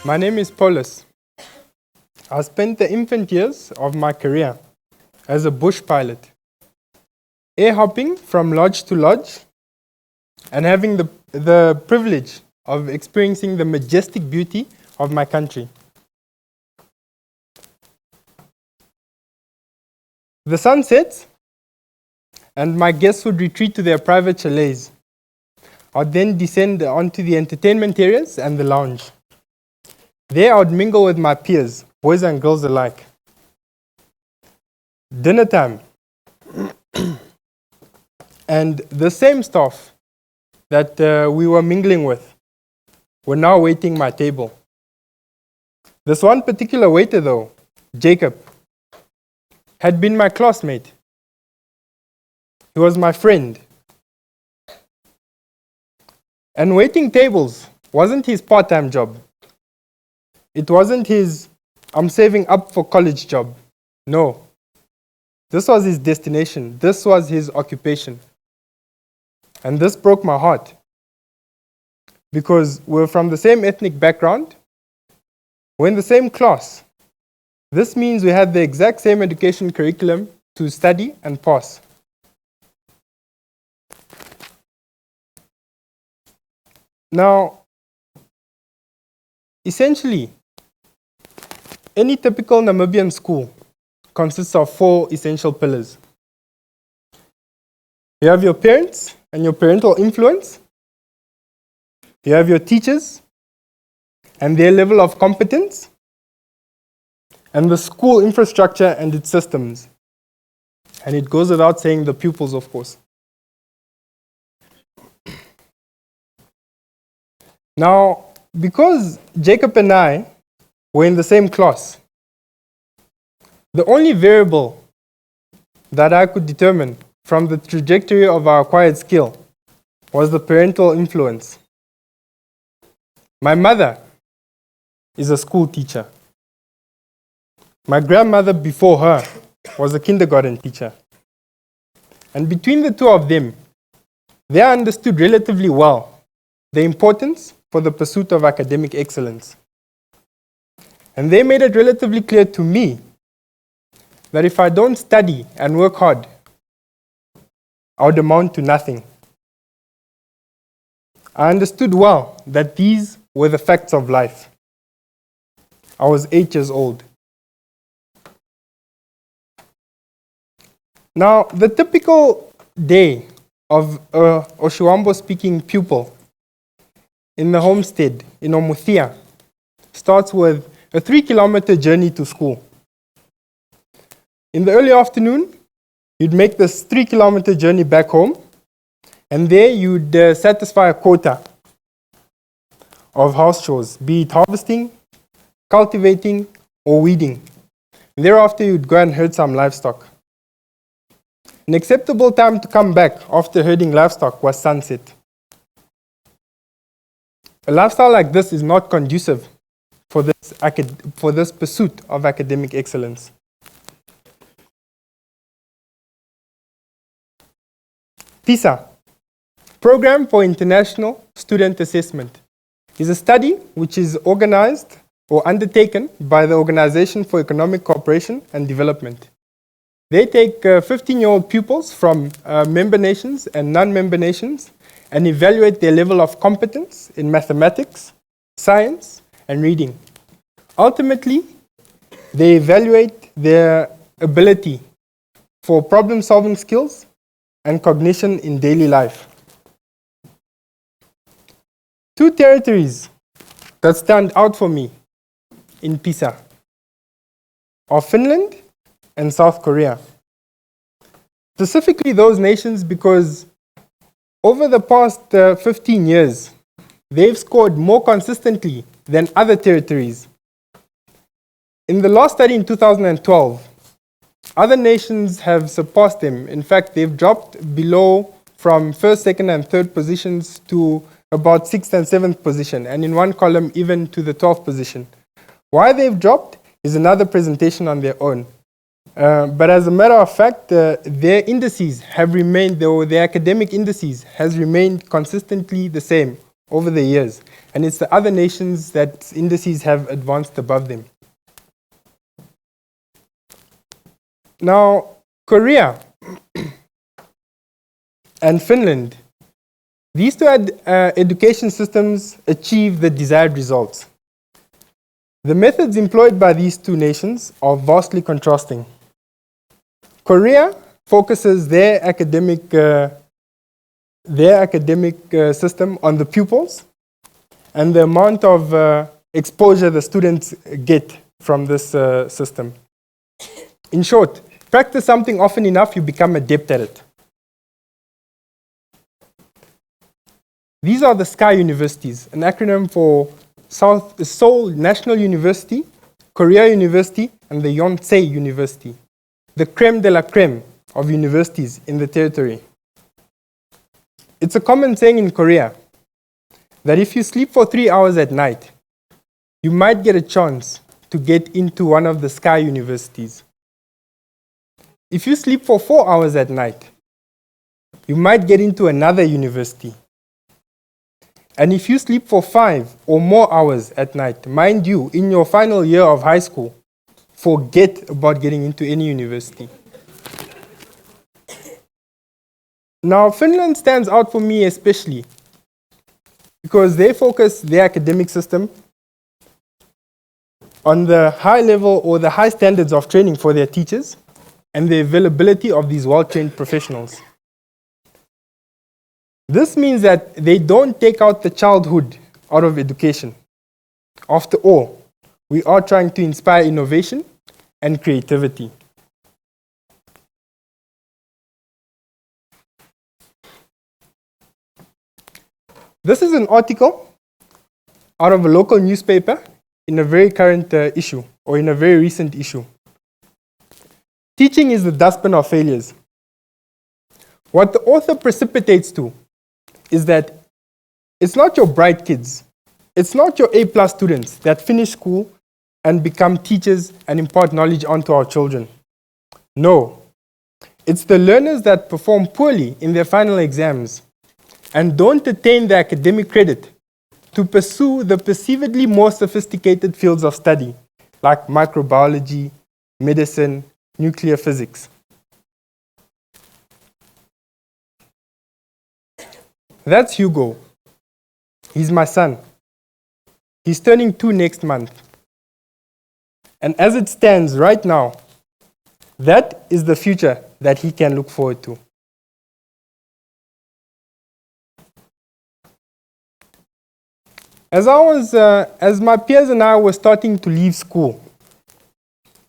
My name is Paulus. I spent the infant years of my career as a bush pilot, air hopping from lodge to lodge and having the privilege of experiencing the majestic beauty of my country. The sun sets and my guests would retreat to their private chalets. I'd then descend onto the entertainment areas and the lounge. There I would mingle with my peers, boys and girls alike. Dinner time. And the same staff that we were mingling with were now waiting my table. This one particular waiter though, Jacob, had been my classmate. He was my friend. And waiting tables wasn't his part-time job. It wasn't his, I'm saving up for college job. No. This was his destination. This was his occupation. And this broke my heart. Because we're from the same ethnic background. We're in the same class. This means we had the exact same education curriculum to study and pass. Now, essentially, any typical Namibian school consists of 4 essential pillars. You have your parents and your parental influence. You have your teachers and their level of competence, and the school infrastructure and its systems. And it goes without saying the pupils, of course. Now, because Jacob and I were in the same class, the only variable that I could determine from the trajectory of our acquired skill was the parental influence. My mother is a school teacher. My grandmother before her was a kindergarten teacher. And between the two of them, they understood relatively well the importance for the pursuit of academic excellence. And they made it relatively clear to me that if I don't study and work hard, I would amount to nothing. I understood well that these were the facts of life. I was 8 years old. Now, the typical day of a Oshiwambo-speaking pupil in the homestead in Omuthia starts with a 3-kilometer journey to school. In the early afternoon, you'd make this 3-kilometer journey back home, and there you'd satisfy a quota of house chores, be it harvesting, cultivating, or weeding. And thereafter, you'd go and herd some livestock. An acceptable time to come back after herding livestock was sunset. A lifestyle like this is not conducive for this pursuit of academic excellence. PISA, Program for International Student Assessment, is a study which is organized or undertaken by the Organization for Economic Cooperation and Development. They take 15-year-old pupils from member nations and non-member nations and evaluate their level of competence in mathematics, science, and reading. Ultimately, they evaluate their ability for problem-solving skills and cognition in daily life. 2 territories that stand out for me in PISA are Finland and South Korea. Specifically those nations because over the past 15 years, they've scored more consistently than other territories. In the last study in 2012, other nations have surpassed them. In fact, they've dropped below from 1st, 2nd, and 3rd positions to about 6th and 7th position, and in one column even to the 12th position. Why they've dropped is another presentation on their own. But as a matter of fact, their indices have remained, their academic indices has remained consistently the same over the years, and it's the other nations that indices have advanced above them. Now, Korea and Finland, these two education systems achieve the desired results. The methods employed by these two nations are vastly contrasting. Korea focuses their academic system on the pupils and the amount of exposure the students get from this system. In short, practice something often enough, you become adept at it. These are the SKY universities, an acronym for Seoul National University, Korea University, and the Yonsei University, the creme de la creme of universities in the territory. It's a common saying in Korea that if you sleep for 3 hours at night, you might get a chance to get into one of the SKY universities. If you sleep for 4 hours at night, you might get into another university. And if you sleep for 5 or more hours at night, mind you, in your final year of high school, forget about getting into any university. Now, Finland stands out for me especially because they focus their academic system on the high level or the high standards of training for their teachers and the availability of these well-trained professionals. This means that they don't take out the childhood out of education. After all, we are trying to inspire innovation and creativity. This is an article out of a local newspaper in a very current issue, or in a very recent issue. Teaching is the dustbin of failures. What the author precipitates to is that it's not your bright kids, it's not your A+ students that finish school and become teachers and impart knowledge onto our children. No, it's the learners that perform poorly in their final exams and don't attain the academic credit to pursue the perceivedly more sophisticated fields of study, like microbiology, medicine, nuclear physics. That's Hugo. He's my son. He's turning 2 next month. And as it stands right now, that is the future that he can look forward to. As my peers and I were starting to leave school,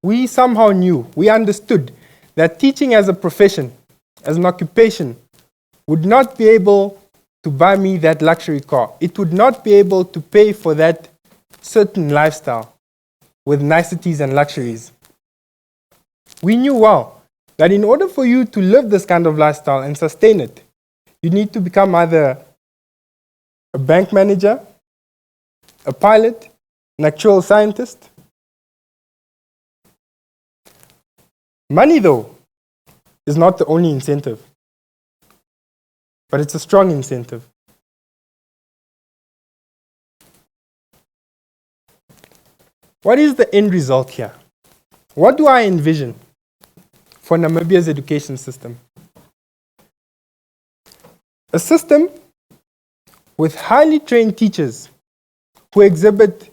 we somehow knew, we understood that teaching as a profession, as an occupation, would not be able to buy me that luxury car. It would not be able to pay for that certain lifestyle with niceties and luxuries. We knew well that in order for you to live this kind of lifestyle and sustain it, you need to become either a bank manager, a pilot, an actual scientist. Money, though, is not the only incentive, but it's a strong incentive. What is the end result here? What do I envision for Namibia's education system? A system with highly trained teachers who exhibit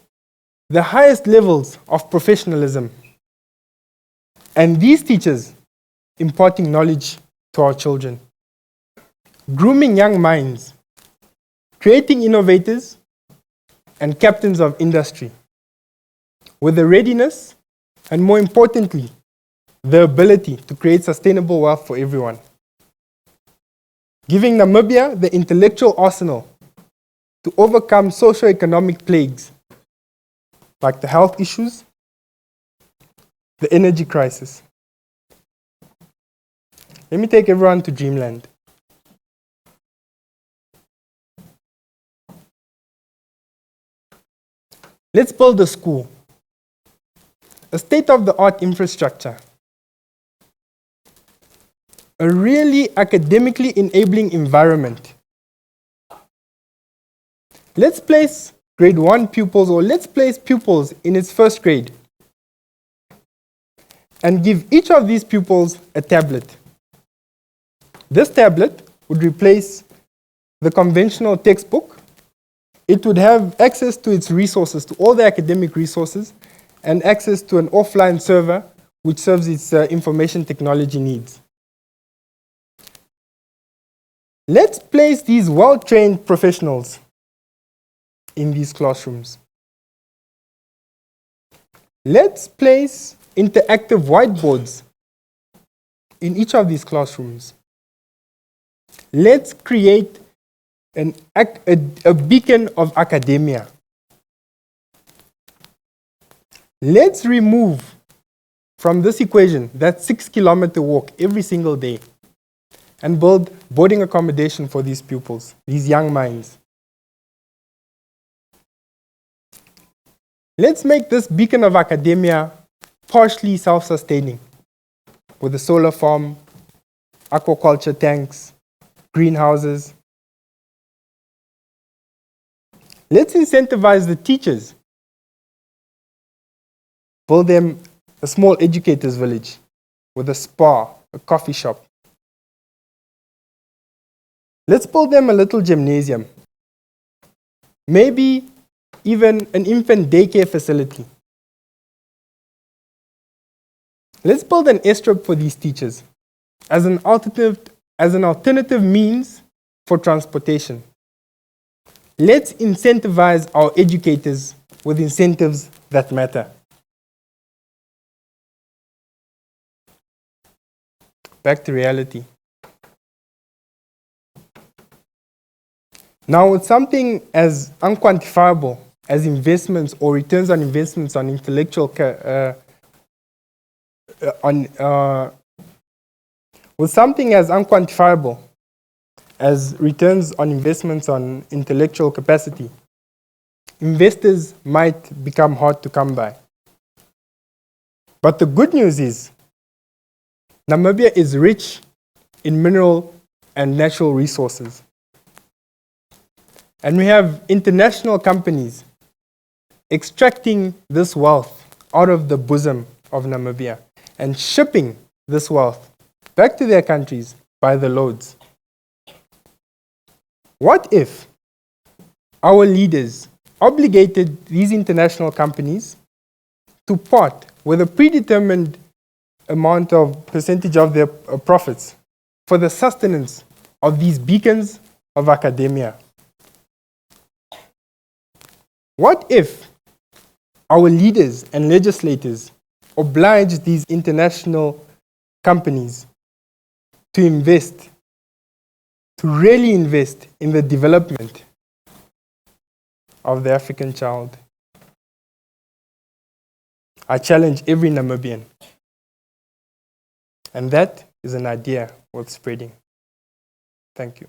the highest levels of professionalism, and these teachers imparting knowledge to our children, grooming young minds, creating innovators and captains of industry with the readiness and, more importantly, the ability to create sustainable wealth for everyone. Giving Namibia the intellectual arsenal to overcome socio-economic plagues like the health issues, the energy crisis. Let me take everyone to dreamland. Let's build a school, a state-of-the-art infrastructure, a really academically enabling environment, Let's place grade 1 pupils, or let's place pupils in its first grade and give each of these pupils a tablet. This tablet would replace the conventional textbook. It would have access to its resources, to all the academic resources, and access to an offline server which serves its information technology needs. Let's place these well-trained professionals in these classrooms. Let's place interactive whiteboards in each of these classrooms. Let's create a beacon of academia. Let's remove from this equation that 6-kilometer walk every single day and build boarding accommodation for these pupils, these young minds. Let's make this beacon of academia partially self-sustaining with a solar farm, aquaculture tanks, greenhouses. Let's incentivize the teachers. Build them a small educators village with a spa, a coffee shop. Let's build them a little gymnasium. Maybe even an infant daycare facility. Let's build an airstrip for these teachers as an alternative means for transportation. Let's incentivize our educators with incentives that matter. Back to reality. Now, with something as unquantifiable as investments or returns on investments on intellectual with something as unquantifiable as returns on investments on intellectual capacity, investors might become hard to come by. But the good news is, Namibia is rich in mineral and natural resources. And we have international companies extracting this wealth out of the bosom of Namibia and shipping this wealth back to their countries by the loads. What if our leaders obligated these international companies to part with a predetermined amount of percentage of their profits for the sustenance of these beacons of academia? What if our leaders and legislators oblige these international companies to invest, to really invest in the development of the African child? I challenge every Namibian. And that is an idea worth spreading. Thank you.